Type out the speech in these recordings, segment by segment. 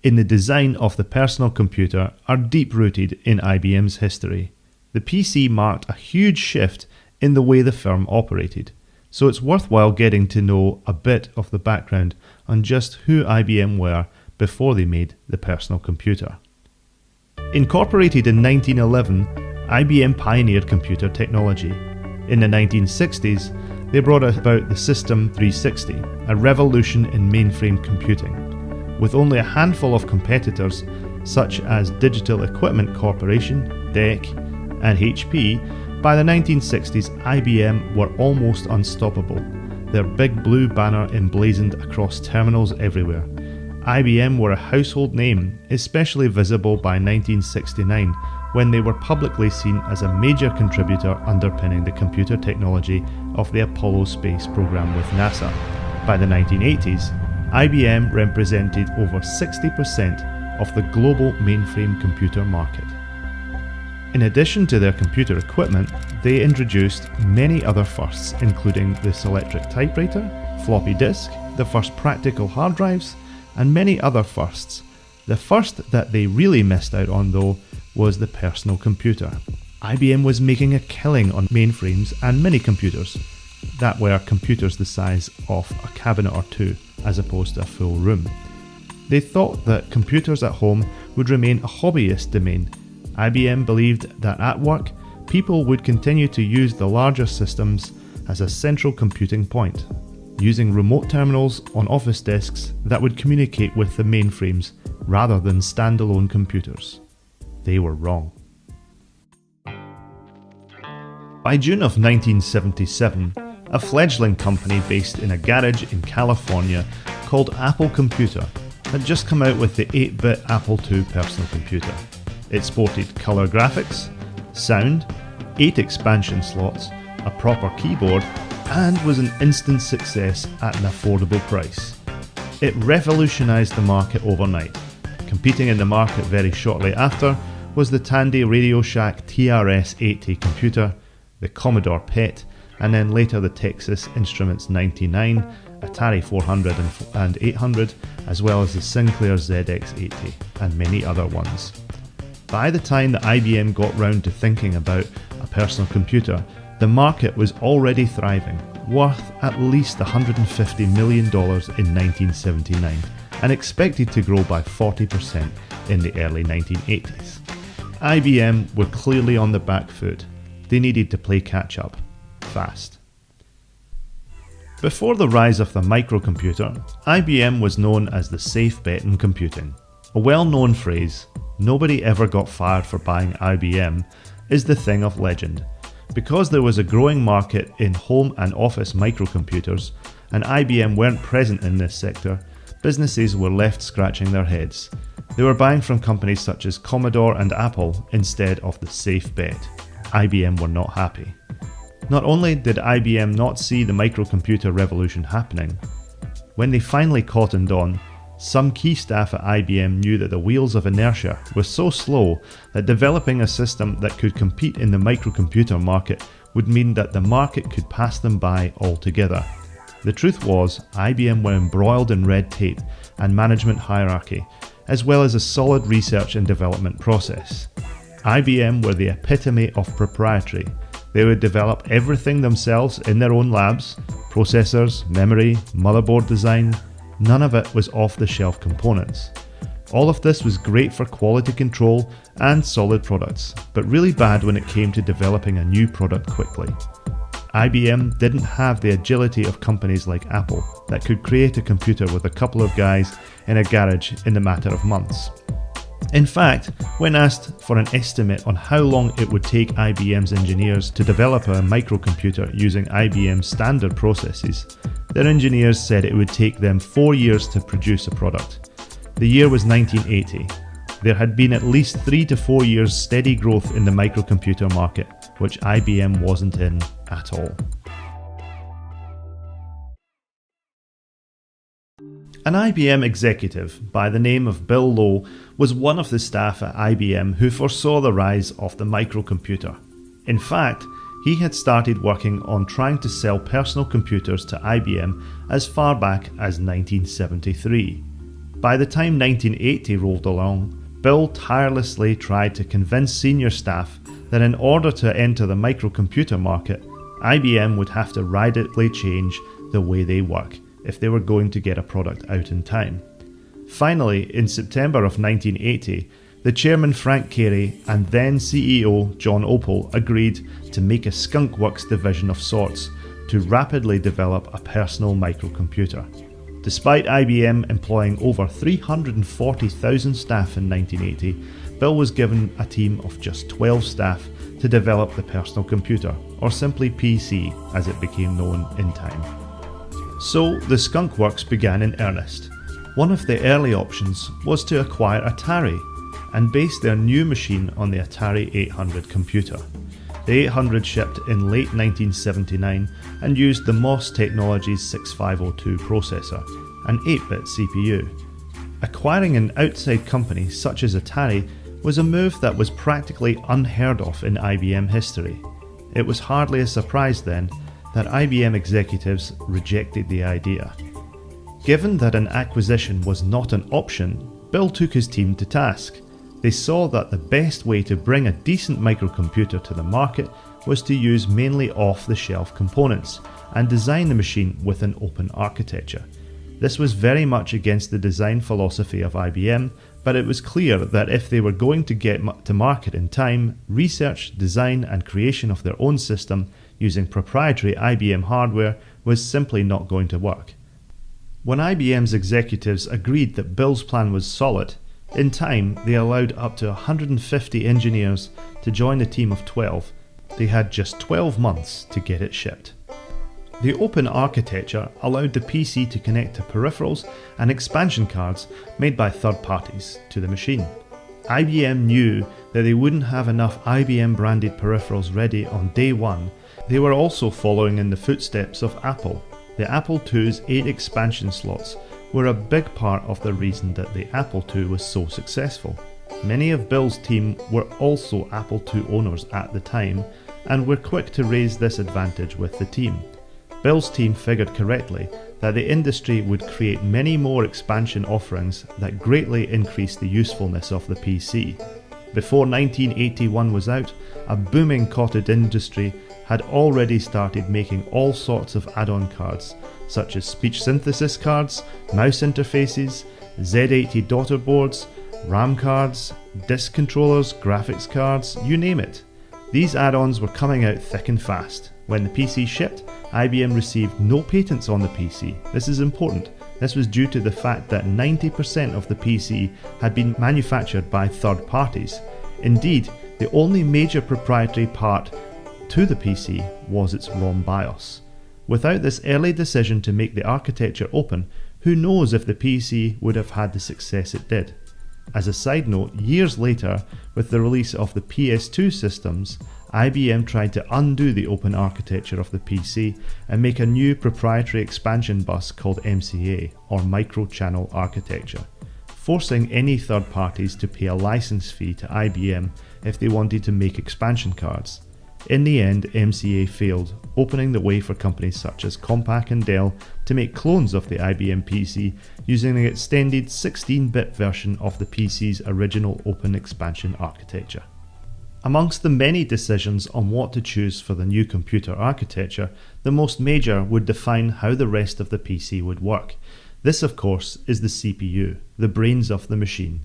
in the design of the personal computer are deep-rooted in IBM's history. The PC marked a huge shift in the way the firm operated, so it's worthwhile getting to know a bit of the background on just who IBM were before they made the personal computer. Incorporated in 1911, IBM pioneered computer technology. In the 1960s, they brought about the System 360, a revolution in mainframe computing. With only a handful of competitors, such as Digital Equipment Corporation, DEC, and HP, by the 1960s IBM were almost unstoppable, their big blue banner emblazoned across terminals everywhere. IBM were a household name, especially visible by 1969, when they were publicly seen as a major contributor underpinning the computer technology of the Apollo space program with NASA. By the 1980s, IBM represented over 60% of the global mainframe computer market. In addition to their computer equipment, they introduced many other firsts, including the Selectric typewriter, floppy disk, the first practical hard drives, and many other firsts. The first that they really missed out on, though, was the personal computer. IBM was making a killing on mainframes and mini-computers that were computers the size of a cabinet or two, as opposed to a full room. They thought that computers at home would remain a hobbyist domain. IBM believed that at work, people would continue to use the larger systems as a central computing point, using remote terminals on office desks that would communicate with the mainframes rather than standalone computers. They were wrong. By June of 1977, a fledgling company based in a garage in California called Apple Computer had just come out with the 8-bit Apple II personal computer. It sported colour graphics, sound, 8 expansion slots, a proper keyboard, and was an instant success at an affordable price. It revolutionised the market overnight. Competing in the market very shortly after was the Tandy Radio Shack TRS-80 computer, the Commodore PET, and then later the Texas Instruments 99, Atari 400 and 800, as well as the Sinclair ZX80 and many other ones. By the time that IBM got round to thinking about a personal computer, the market was already thriving, worth at least $150 million in 1979, and expected to grow by 40% in the early 1980s. IBM were clearly on the back foot. They needed to play catch up, fast. Before the rise of the microcomputer, IBM was known as the safe bet in computing. A well-known phrase, "Nobody ever got fired for buying IBM," is the thing of legend. Because there was a growing market in home and office microcomputers, and IBM weren't present in this sector, businesses were left scratching their heads. They were buying from companies such as Commodore and Apple instead of the safe bet. IBM were not happy. Not only did IBM not see the microcomputer revolution happening, when they finally cottoned on, some key staff at IBM knew that the wheels of inertia were so slow that developing a system that could compete in the microcomputer market would mean that the market could pass them by altogether. The truth was, IBM were embroiled in red tape and management hierarchy, as well as a solid research and development process. IBM were the epitome of proprietary. They would develop everything themselves in their own labs, processors, memory, motherboard design. None of it was off-the-shelf components. All of this was great for quality control and solid products, but really bad when it came to developing a new product quickly. IBM didn't have the agility of companies like Apple that could create a computer with a couple of guys in a garage in the matter of months. In fact, when asked for an estimate on how long it would take IBM's engineers to develop a microcomputer using IBM's standard processes, their engineers said it would take them 4 years to produce a product. The year was 1980. There had been at least 3 to 4 years steady growth in the microcomputer market, which IBM wasn't in at all. An IBM executive by the name of Bill Lowe was one of the staff at IBM who foresaw the rise of the microcomputer. In fact, he had started working on trying to sell personal computers to IBM as far back as 1973. By the time 1980 rolled along, Bill tirelessly tried to convince senior staff that in order to enter the microcomputer market, IBM would have to radically change the way they work if they were going to get a product out in time. Finally, in September of 1980, the chairman Frank Carey and then CEO John Opel agreed to make a Skunk Works division of sorts to rapidly develop a personal microcomputer. Despite IBM employing over 340,000 staff in 1980, Bill was given a team of just 12 staff to develop the personal computer, or simply PC as it became known in time. So the Skunk Works began in earnest. One of the early options was to acquire Atari and base their new machine on the Atari 800 computer. The 800 shipped in late 1979 and used the MOS Technologies 6502 processor, an 8-bit CPU. Acquiring an outside company such as Atari was a move that was practically unheard of in IBM history. It was hardly a surprise then that IBM executives rejected the idea. Given that an acquisition was not an option, Bill took his team to task. They saw that the best way to bring a decent microcomputer to the market was to use mainly off-the-shelf components and design the machine with an open architecture. This was very much against the design philosophy of IBM, but it was clear that if they were going to get to market in time, research, design and creation of their own system using proprietary IBM hardware was simply not going to work. When IBM's executives agreed that Bill's plan was solid, in time they allowed up to 150 engineers to join a team of 12. They had just 12 months to get it shipped. The open architecture allowed the PC to connect to peripherals and expansion cards made by third parties to the machine. IBM knew that they wouldn't have enough IBM branded peripherals ready on day one. They were also following in the footsteps of Apple. The Apple II's 8 expansion slots were a big part of the reason that the Apple II was so successful. Many of Bill's team were also Apple II owners at the time and were quick to raise this advantage with the team. Bill's team figured correctly that the industry would create many more expansion offerings that greatly increased the usefulness of the PC. Before 1981 was out, a booming cottage industry had already started making all sorts of add-on cards, such as speech synthesis cards, mouse interfaces, Z80 daughter boards, RAM cards, disk controllers, graphics cards, you name it. These add-ons were coming out thick and fast. When the PC shipped, IBM received no patents on the PC. This is important. This was due to the fact that 90% of the PC had been manufactured by third parties. Indeed, the only major proprietary part to the PC was its ROM BIOS. Without this early decision to make the architecture open, who knows if the PC would have had the success it did. As a side note, years later, with the release of the PS2 systems, IBM tried to undo the open architecture of the PC and make a new proprietary expansion bus called MCA, or Micro-Channel Architecture, forcing any third parties to pay a license fee to IBM if they wanted to make expansion cards. In the end, MCA failed, opening the way for companies such as Compaq and Dell to make clones of the IBM PC using the extended 16-bit version of the PC's original open expansion architecture. Amongst the many decisions on what to choose for the new computer architecture, the most major would define how the rest of the PC would work. This, of course, is the CPU, the brains of the machine.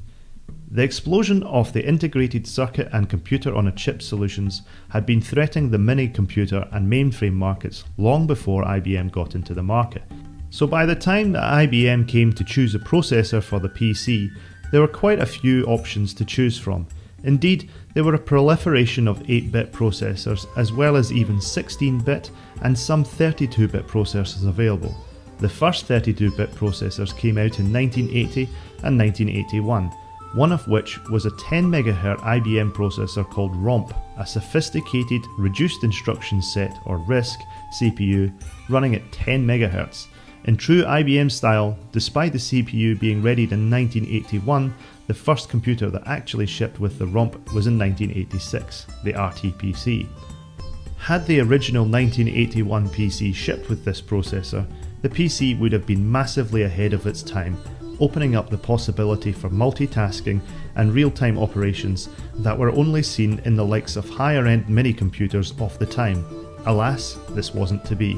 The explosion of the integrated circuit and computer on a chip solutions had been threatening the mini-computer and mainframe markets long before IBM got into the market. So by the time that IBM came to choose a processor for the PC, there were quite a few options to choose from. Indeed, there were a proliferation of 8-bit processors as well as even 16-bit and some 32-bit processors available. The first 32-bit processors came out in 1980 and 1981. One of which was a 10 MHz IBM processor called ROMP, a sophisticated reduced instruction set or RISC CPU running at 10 MHz. In true IBM style, despite the CPU being readied in 1981, the first computer that actually shipped with the ROMP was in 1986, the RTPC. Had the original 1981 PC shipped with this processor, the PC would have been massively ahead of its time, opening up the possibility for multitasking and real-time operations that were only seen in the likes of higher-end mini-computers of the time. Alas, this wasn't to be.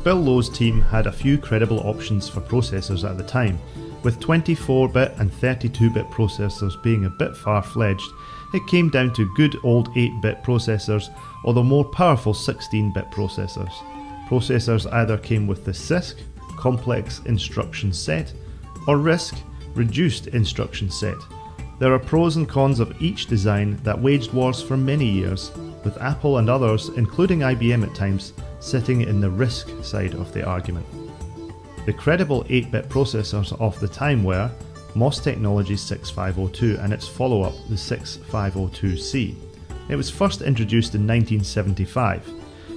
Bill Lowe's team had a few credible options for processors at the time, with 24-bit and 32-bit processors being a bit far-fledged. It came down to good old 8-bit processors or the more powerful 16-bit processors. Processors either came with the CISC, Complex Instruction Set, or RISC, Reduced Instruction Set. There are pros and cons of each design that waged wars for many years, with Apple and others, including IBM at times, sitting in the RISC side of the argument. The credible 8-bit processors of the time were MOS Technology's 6502 and its follow-up, the 6502C. It was first introduced in 1975.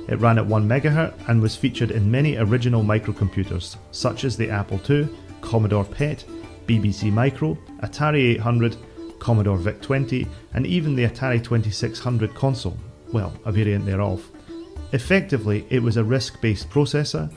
It ran at 1 MHz and was featured in many original microcomputers, such as the Apple II, Commodore PET, BBC Micro, Atari 800, Commodore VIC-20, and even the Atari 2600 console, well, a variant thereof. Effectively, it was a RISC-based processor.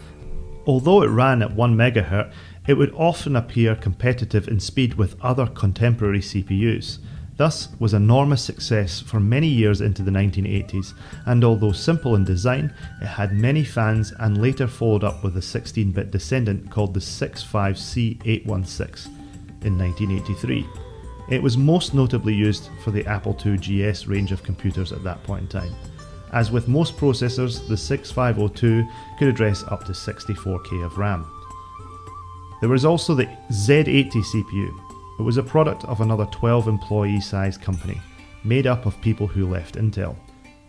Although it ran at 1 MHz, it would often appear competitive in speed with other contemporary CPUs. Thus was an enormous success for many years into the 1980s, and although simple in design, it had many fans and later followed up with a 16-bit descendant called the 65C816 in 1983. It was most notably used for the Apple II GS range of computers at that point in time. As with most processors, the 6502 could address up to 64K of RAM. There was also the Z80 CPU. It was a product of another 12-employee-sized company, made up of people who left Intel.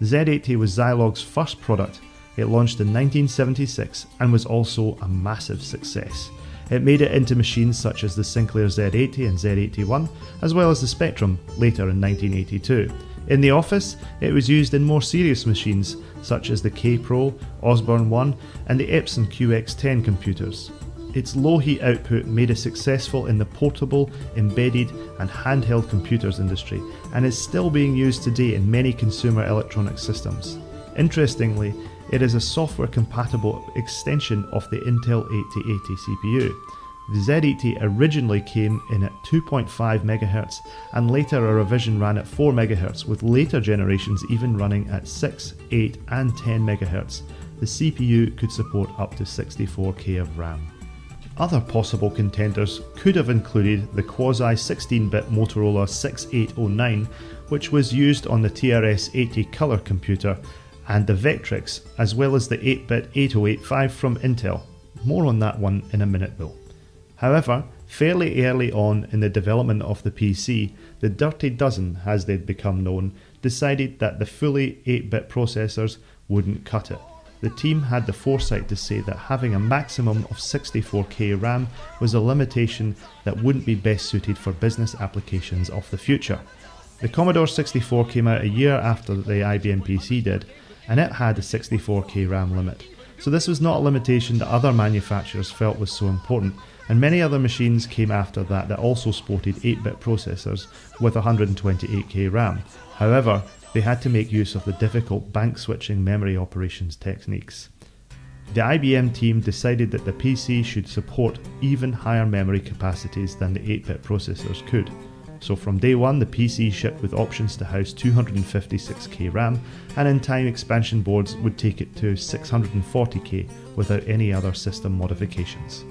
Z80 was Zilog's first product. It launched in 1976 and was also a massive success. It made it into machines such as the Sinclair Z80 and Z81, as well as the Spectrum later in 1982. In the office, it was used in more serious machines such as the K-Pro, Osborne 1 and the Epson QX10 computers. Its low heat output made it successful in the portable, embedded and handheld computers industry, and is still being used today in many consumer electronic systems. Interestingly, it is a software-compatible extension of the Intel 8080 CPU. The Z80 originally came in at 2.5 MHz, and later a revision ran at 4 MHz, with later generations even running at 6, 8 and 10 MHz. The CPU could support up to 64K of RAM. Other possible contenders could have included the quasi-16-bit Motorola 6809, which was used on the TRS-80 color computer, and the Vectrix, as well as the 8-bit 8085 from Intel. More on that one in a minute though. However, fairly early on in the development of the PC, the Dirty Dozen, as they'd become known, decided that the fully 8-bit processors wouldn't cut it. The team had the foresight to say that having a maximum of 64K RAM was a limitation that wouldn't be best suited for business applications of the future. The Commodore 64 came out a year after the IBM PC did, and it had a 64K RAM limit. So this was not a limitation that other manufacturers felt was so important, and many other machines came after that also sported 8-bit processors with 128K RAM. However, they had to make use of the difficult bank switching memory operations techniques. The IBM team decided that the PC should support even higher memory capacities than the 8-bit processors could. So from day one, the PC shipped with options to house 256K RAM, and in time expansion boards would take it to 640K without any other system modifications.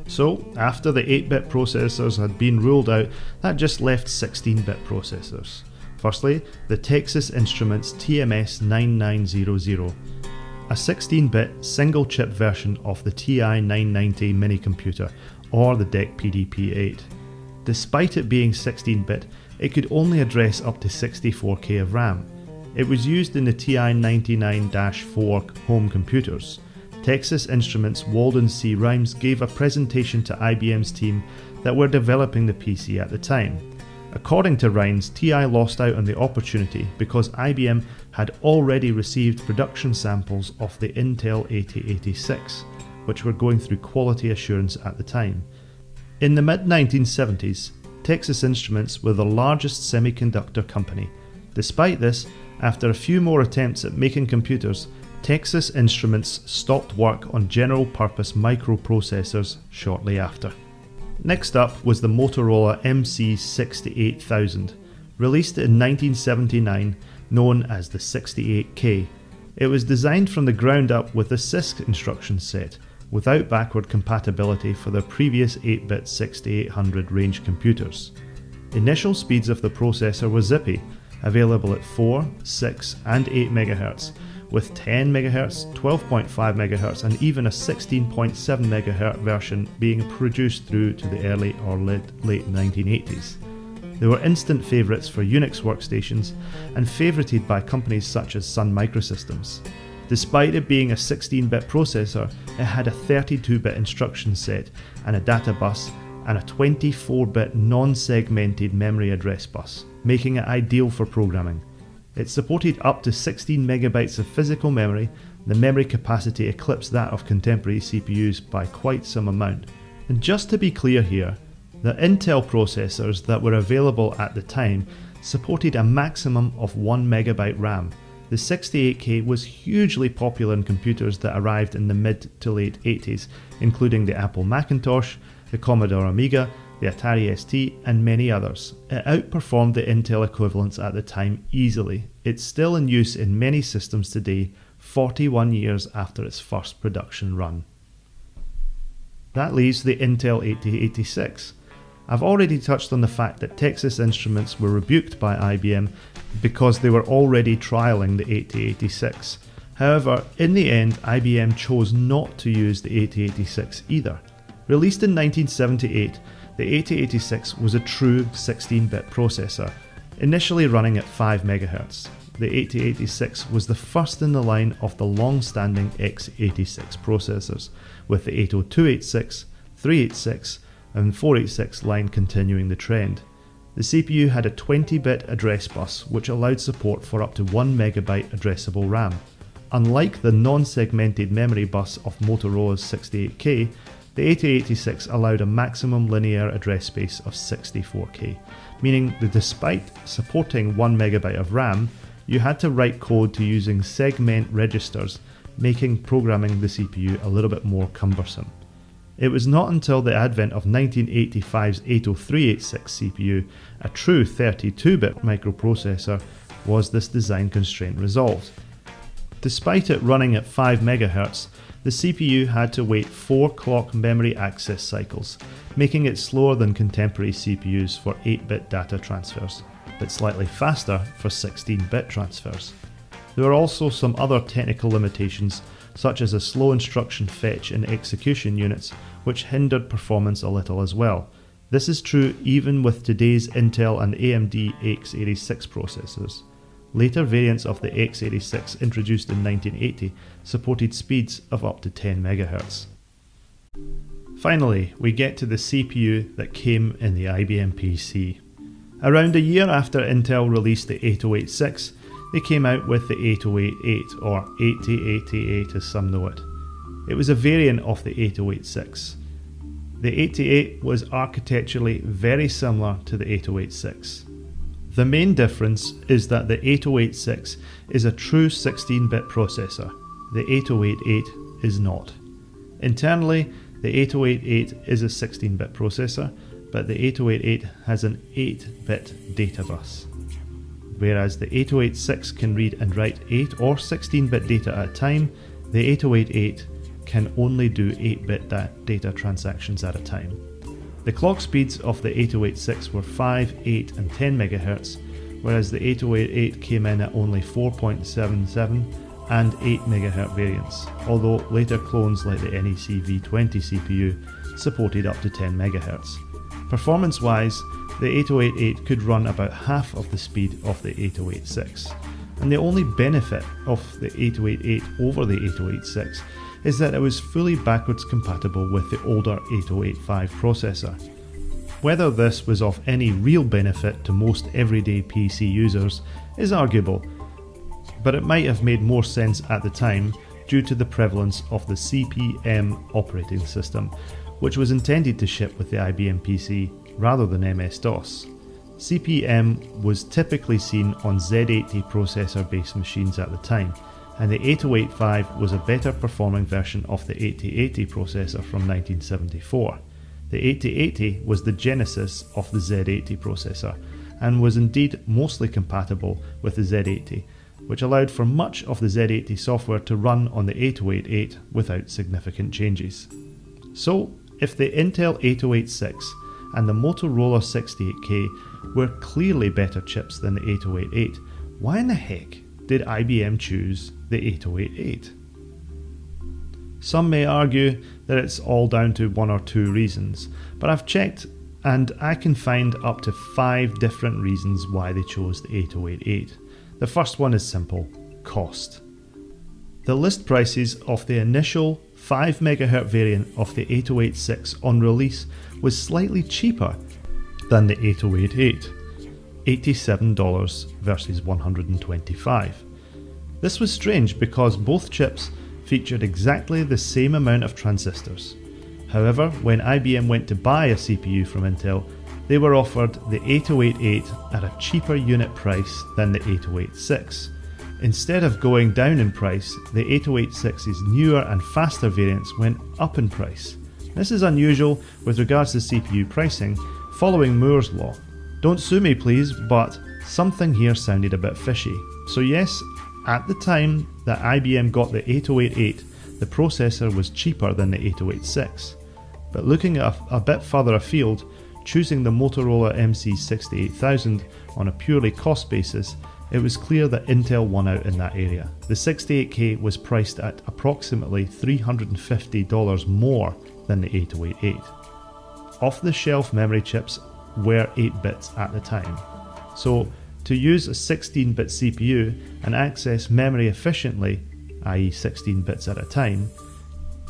So, after the 8-bit processors had been ruled out, that just left 16-bit processors. Firstly, the Texas Instruments TMS-9900, a 16-bit single-chip version of the TI-990 mini computer, or the DEC PDP-8. Despite it being 16-bit, it could only address up to 64K of RAM. It was used in the TI-99-4 home computers. Texas Instruments' Walden C. Rhymes gave a presentation to IBM's team that were developing the PC at the time. According to Rhymes, TI lost out on the opportunity because IBM had already received production samples of the Intel 8086, which were going through quality assurance at the time. In the mid-1970s, Texas Instruments were the largest semiconductor company. Despite this, after a few more attempts at making computers, Texas Instruments stopped work on general-purpose microprocessors shortly after. Next up was the Motorola MC68000, released in 1979, known as the 68K. It was designed from the ground up with a CISC instruction set, without backward compatibility for the previous 8-bit 6800 range computers. Initial speeds of the processor were zippy, available at 4, 6 and 8 MHz, with 10 MHz, 12.5 MHz and even a 16.7 MHz version being produced through to the early or late 1980s. They were instant favourites for Unix workstations and favourited by companies such as Sun Microsystems. Despite it being a 16-bit processor, it had a 32-bit instruction set and a data bus and a 24-bit non-segmented memory address bus, making it ideal for programming. It supported up to 16 megabytes of physical memory. The memory capacity eclipsed that of contemporary CPUs by quite some amount. And just to be clear here, the Intel processors that were available at the time supported a maximum of 1 megabyte RAM. The 68K was hugely popular in computers that arrived in the mid to late 80s, including the Apple Macintosh, the Commodore Amiga, the Atari ST and many others. It outperformed the Intel equivalents at the time easily. It's still in use in many systems today, 41 years after its first production run. That leaves the Intel 8086. I've already touched on the fact that Texas Instruments were rebuked by IBM because they were already trialling the 8086. However, in the end, IBM chose not to use the 8086 either. Released in 1978, the 8086 was a true 16-bit processor, initially running at 5 MHz. The 8086 was the first in the line of the long-standing x86 processors, with the 80286, 386 and 486 line continuing the trend. The CPU had a 20-bit address bus which allowed support for up to 1 megabyte addressable RAM. Unlike the non-segmented memory bus of Motorola's 68K, the 8086 allowed a maximum linear address space of 64K, meaning that despite supporting 1 megabyte of RAM, you had to write code to using segment registers, making programming the CPU a little bit more cumbersome. It was not until the advent of 1985's 80386 CPU, a true 32-bit microprocessor, was this design constraint resolved. Despite it running at 5 MHz, the CPU had to wait 4 clock memory access cycles, making it slower than contemporary CPUs for 8-bit data transfers, but slightly faster for 16-bit transfers. There were also some other technical limitations, such as a slow instruction fetch and execution units, which hindered performance a little as well. This is true even with today's Intel and AMD x86 processors. Later variants of the x86 introduced in 1980 supported speeds of up to 10 MHz. Finally, we get to the CPU that came in the IBM PC. Around a year after Intel released the 8086, they came out with the 8088 or 8088 as some know it. It was a variant of the 8086. The 88 was architecturally very similar to the 8086. The main difference is that the 8086 is a true 16-bit processor. The 8088 is not. Internally, the 8088 is a 16-bit processor, but the 8088 has an 8-bit data bus. Whereas the 8086 can read and write 8 or 16-bit data at a time, the 8088 can only do 8-bit data transactions at a time. The clock speeds of the 8086 were 5, 8 and 10 MHz, whereas the 8088 came in at only 4.77 and 8 MHz variants, although later clones like the NEC V20 CPU supported up to 10 MHz. Performance-wise, the 8088 could run about half of the speed of the 8086, and the only benefit of the 8088 over the 8086 is that it was fully backwards compatible with the older 8085 processor. Whether this was of any real benefit to most everyday PC users is arguable, but it might have made more sense at the time due to the prevalence of the CP/M operating system, which was intended to ship with the IBM PC rather than MS-DOS. CP/M was typically seen on Z80 processor-based machines at the time, and the 8085 was a better performing version of the 8080 processor from 1974. The 8080 was the genesis of the Z80 processor and was indeed mostly compatible with the Z80, which allowed for much of the Z80 software to run on the 8088 without significant changes. So, if the Intel 8086 and the Motorola 68K were clearly better chips than the 8088, why in the heck did IBM choose the 8088? Some may argue that it's all down to one or two reasons, but I've checked and I can find up to 5 different reasons why they chose the 8088. The first one is simple: cost. The list prices of the initial 5 MHz variant of the 8086 on release was slightly cheaper than the 8088, $87 versus $125. This was strange because both chips featured exactly the same amount of transistors. However, when IBM went to buy a CPU from Intel, they were offered the 8088 at a cheaper unit price than the 8086. Instead of going down in price, the 8086's newer and faster variants went up in price. This is unusual with regards to CPU pricing, following Moore's law. Don't sue me please, but something here sounded a bit fishy. So yes, at the time that IBM got the 8088, the processor was cheaper than the 8086. But looking at a bit further afield, choosing the Motorola MC68000 on a purely cost basis, it was clear that Intel won out in that area. The 68K was priced at approximately $350 more than the 8088. Off-the-shelf memory chips were 8 bits at the time, so to use a 16-bit CPU and access memory efficiently, i.e. 16 bits at a time,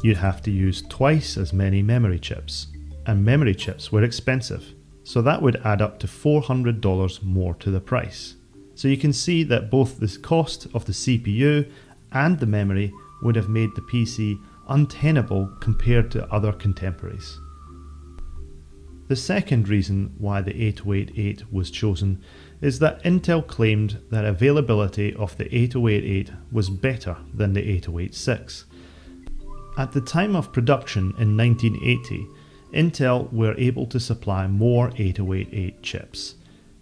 you'd have to use twice as many memory chips, and memory chips were expensive, so that would add up to $400 more to the price. So you can see that both the cost of the CPU and the memory would have made the PC untenable compared to other contemporaries. The second reason why the 8088 was chosen is that Intel claimed that availability of the 8088 was better than the 8086. At the time of production in 1980, Intel were able to supply more 8088 chips.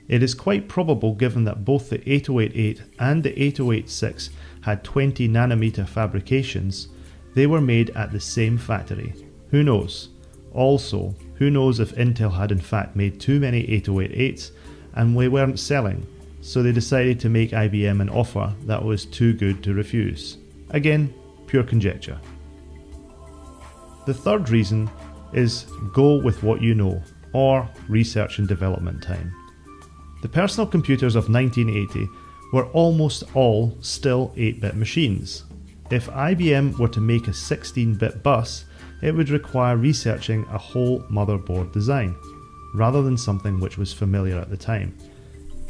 It is quite probable, given that both the 8088 and the 8086 had 20 nanometer fabrications, they were made at the same factory. Who knows? Also, who knows if Intel had in fact made too many 8088s and we weren't selling, so they decided to make IBM an offer that was too good to refuse. Again, pure conjecture. The third reason is go with what you know, or research and development time. The personal computers of 1980 were almost all still 8-bit machines. If IBM were to make a 16-bit bus, it would require researching a whole motherboard design, rather than something which was familiar at the time.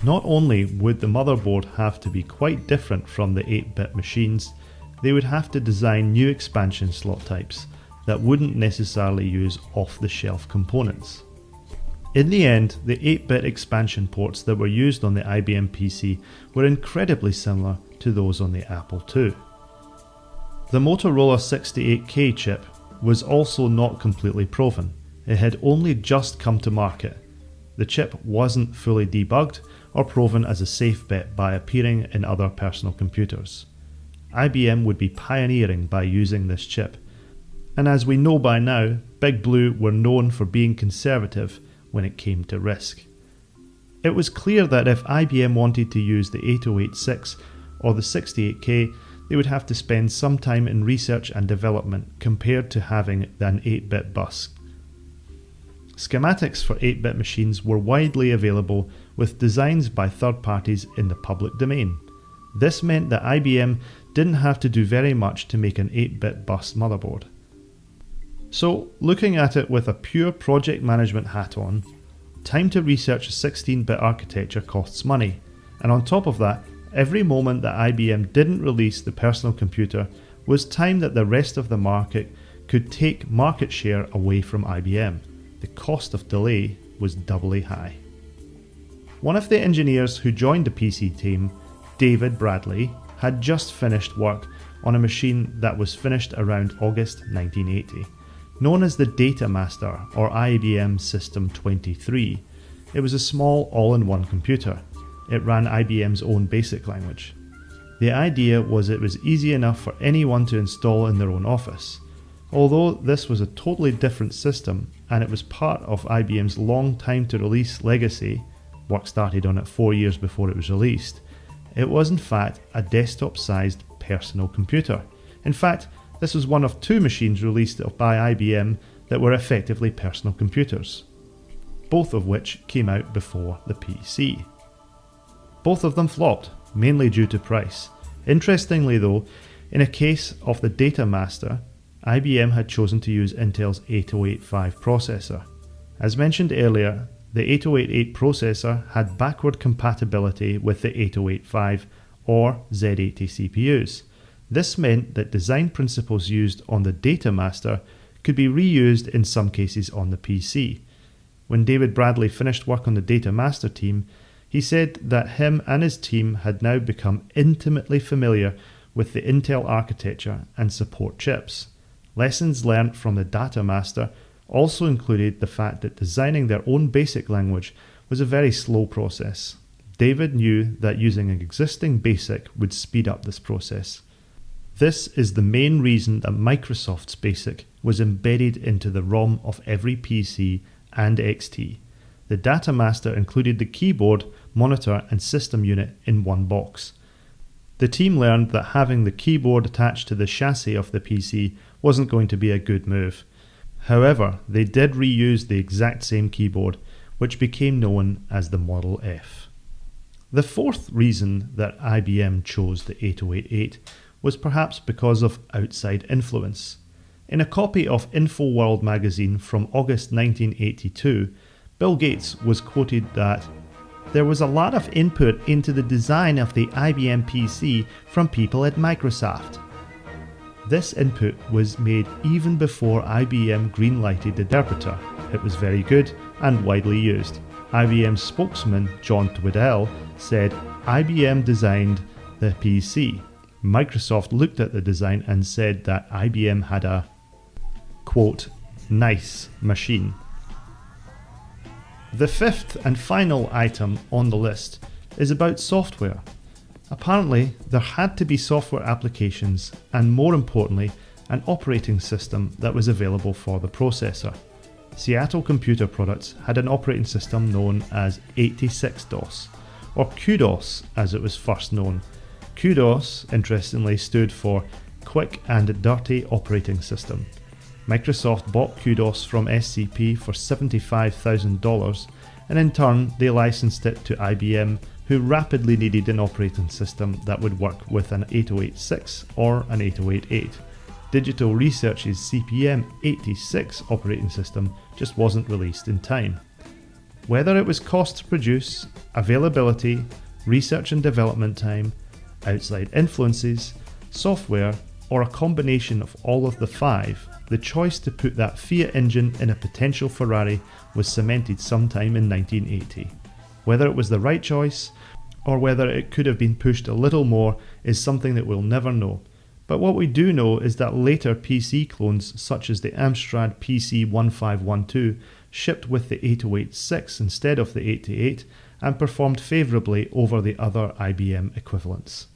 Not only would the motherboard have to be quite different from the 8-bit machines, they would have to design new expansion slot types that wouldn't necessarily use off-the-shelf components. In the end, the 8-bit expansion ports that were used on the IBM PC were incredibly similar to those on the Apple II. The Motorola 68K chip was also not completely proven. It had only just come to market. The chip wasn't fully debugged or proven as a safe bet by appearing in other personal computers. IBM would be pioneering by using this chip, and as we know by now, Big Blue were known for being conservative when it came to risk. It was clear that if IBM wanted to use the 8086 or the 68K, they would have to spend some time in research and development compared to having an 8-bit bus. Schematics for 8-bit machines were widely available, with designs by third parties in the public domain. This meant that IBM didn't have to do very much to make an 8-bit bus motherboard. So, looking at it with a pure project management hat on, time to research a 16-bit architecture costs money, and on top of that, every moment that IBM didn't release the personal computer was time that the rest of the market could take market share away from IBM. The cost of delay was doubly high. One of the engineers who joined the PC team, David Bradley, had just finished work on a machine that was finished around August 1980. Known as the Data Master or IBM System 23, it was a small all-in-one computer. It ran IBM's own BASIC language. The idea was it was easy enough for anyone to install in their own office. Although this was a totally different system and it was part of IBM's long time to release legacy, work started on it 4 years before it was released, it was in fact a desktop-sized personal computer. In fact, this was one of 2 machines released by IBM that were effectively personal computers, both of which came out before the PC. Both of them flopped, mainly due to price. Interestingly though, in a case of the Data Master, IBM had chosen to use Intel's 8085 processor. As mentioned earlier, the 8088 processor had backward compatibility with the 8085 or Z80 CPUs. This meant that design principles used on the Data Master could be reused in some cases on the PC. When David Bradley finished work on the Data Master team, he said that him and his team had now become intimately familiar with the Intel architecture and support chips. Lessons learned from the Data Master also included the fact that designing their own BASIC language was a very slow process. David knew that using an existing BASIC would speed up this process. This is the main reason that Microsoft's BASIC was embedded into the ROM of every PC and XT. The Data Master included the keyboard, monitor and system unit in one box. The team learned that having the keyboard attached to the chassis of the PC wasn't going to be a good move. However, they did reuse the exact same keyboard, which became known as the Model F. The fourth reason that IBM chose the 8088 was perhaps because of outside influence. In a copy of InfoWorld magazine from August 1982, Bill Gates was quoted that there was a lot of input into the design of the IBM PC from people at Microsoft. This input was made even before IBM greenlighted the interpreter. It was very good and widely used. IBM spokesman John Tweddell said IBM designed the PC. Microsoft looked at the design and said that IBM had a, quote, nice machine. The fifth and final item on the list is about software. Apparently, there had to be software applications and, more importantly, an operating system that was available for the processor. Seattle Computer Products had an operating system known as 86DOS, or QDOS as it was first known. QDOS, interestingly, stood for Quick and Dirty Operating System. Microsoft bought QDOS from SCP for $75,000 and in turn they licensed it to IBM, who rapidly needed an operating system that would work with an 8086 or an 8088. Digital Research's CPM86 operating system just wasn't released in time. Whether it was cost to produce, availability, research and development time, outside influences, software, or a combination of all of the 5, the choice to put that Fiat engine in a potential Ferrari was cemented sometime in 1980. Whether it was the right choice, or whether it could have been pushed a little more, is something that we'll never know. But what we do know is that later PC clones, such as the Amstrad PC 1512, shipped with the 8086 instead of the 88 and performed favourably over the other IBM equivalents.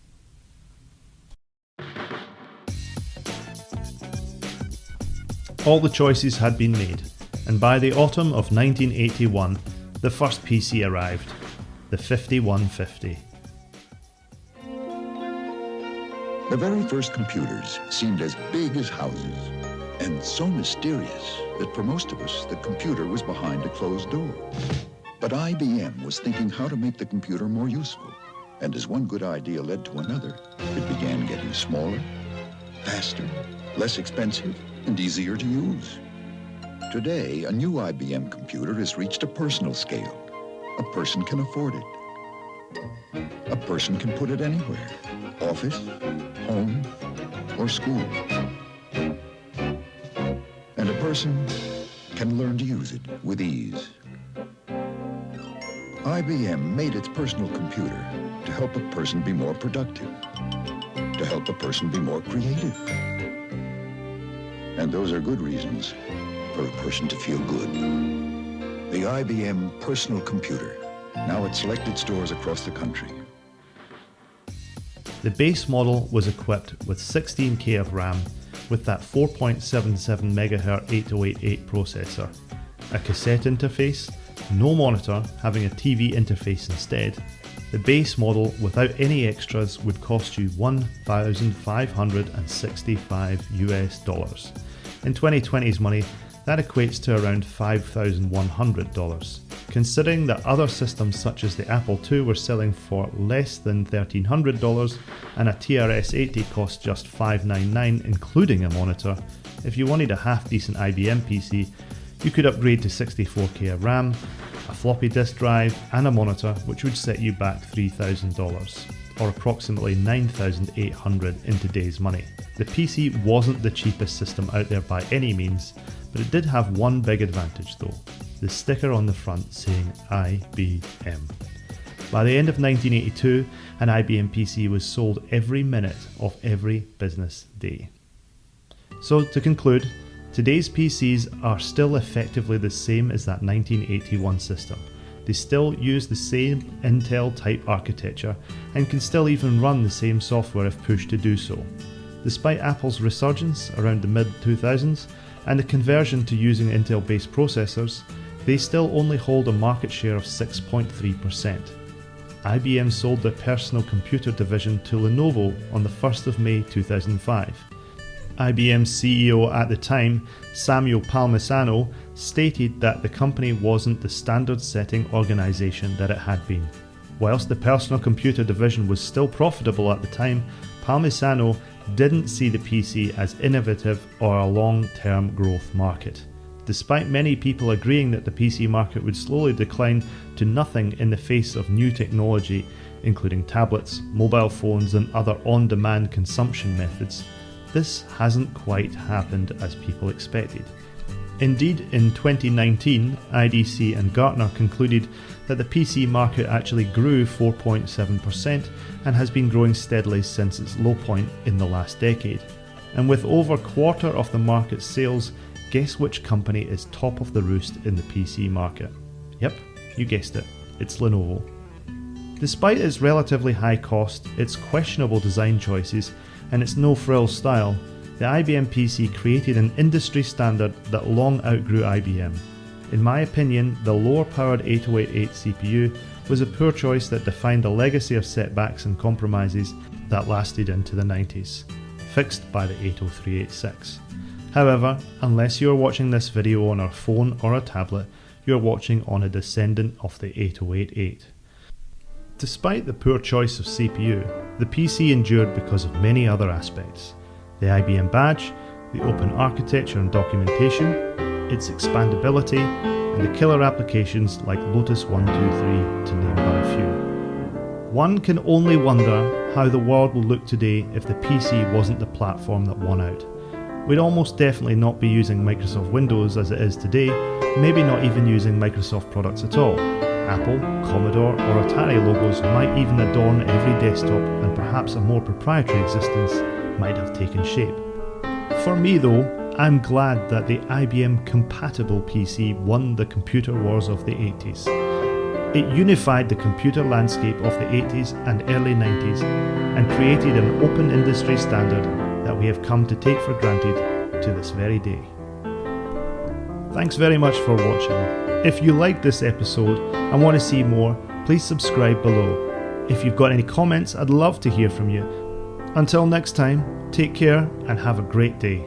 All the choices had been made, and by the autumn of 1981, the first PC arrived, the 5150. The very first computers seemed as big as houses, and so mysterious that for most of us, the computer was behind a closed door. But IBM was thinking how to make the computer more useful, and as one good idea led to another, it began getting smaller, faster, less expensive, and easier to use. Today, a new IBM computer has reached a personal scale. A person can afford it. A person can put it anywhere, office, home, or school. And a person can learn to use it with ease. IBM made its personal computer to help a person be more productive, to help a person be more creative, And those are good reasons for a person to feel good. The IBM personal computer, now at selected stores across the country. The base model was equipped with 16K of RAM with that 4.77 MHz 8088 processor, a cassette interface, no monitor, having a TV interface instead. The base model without any extras would cost you $1,565 US. In 2020's money, that equates to around $5,100. Considering that other systems such as the Apple II were selling for less than $1,300 and a TRS-80 cost just $599 including a monitor, if you wanted a half-decent IBM PC, you could upgrade to 64K of RAM, a floppy disk drive and a monitor, which would set you back $3,000, or approximately $9,800 in today's money. The PC wasn't the cheapest system out there by any means, but it did have one big advantage though, the sticker on the front saying IBM. By the end of 1982, an IBM PC was sold every minute of every business day. So to conclude, today's PCs are still effectively the same as that 1981 system. They still use the same Intel type architecture and can still even run the same software if pushed to do so. Despite Apple's resurgence around the mid-2000s and the conversion to using Intel-based processors, they still only hold a market share of 6.3%. IBM sold their personal computer division to Lenovo on the 1st of May 2005. IBM's CEO at the time, Samuel Palmisano, stated that the company wasn't the standard-setting organisation that it had been. Whilst the personal computer division was still profitable at the time, Palmisano didn't see the PC as innovative or a long-term growth market. Despite many people agreeing that the PC market would slowly decline to nothing in the face of new technology, including tablets, mobile phones and other on-demand consumption methods, this hasn't quite happened as people expected. Indeed, in 2019, IDC and Gartner concluded that the PC market actually grew 4.7% and has been growing steadily since its low point in the last decade. And with over a quarter of the market's sales, guess which company is top of the roost in the PC market? Yep, you guessed it, it's Lenovo. Despite its relatively high cost, its questionable design choices, and its no-frills style, the IBM PC created an industry standard that long outgrew IBM. In my opinion, the lower-powered 8088 CPU was a poor choice that defined a legacy of setbacks and compromises that lasted into the 90s, fixed by the 80386. However, unless you are watching this video on a phone or a tablet, you are watching on a descendant of the 8088. Despite the poor choice of CPU, the PC endured because of many other aspects. The IBM badge, the open architecture and documentation, its expandability, and the killer applications like Lotus 123 to name but a few. One can only wonder how the world will look today if the PC wasn't the platform that won out. We'd almost definitely not be using Microsoft Windows as it is today, maybe not even using Microsoft products at all. Apple, Commodore or Atari logos might even adorn every desktop, and perhaps a more proprietary existence might have taken shape. For me though, I'm glad that the IBM compatible PC won the computer wars of the 80s. It unified the computer landscape of the 80s and early 90s and created an open industry standard that we have come to take for granted to this very day. Thanks very much for watching. If you liked this episode and want to see more, please subscribe below. If you've got any comments, I'd love to hear from you. Until next time, take care and have a great day.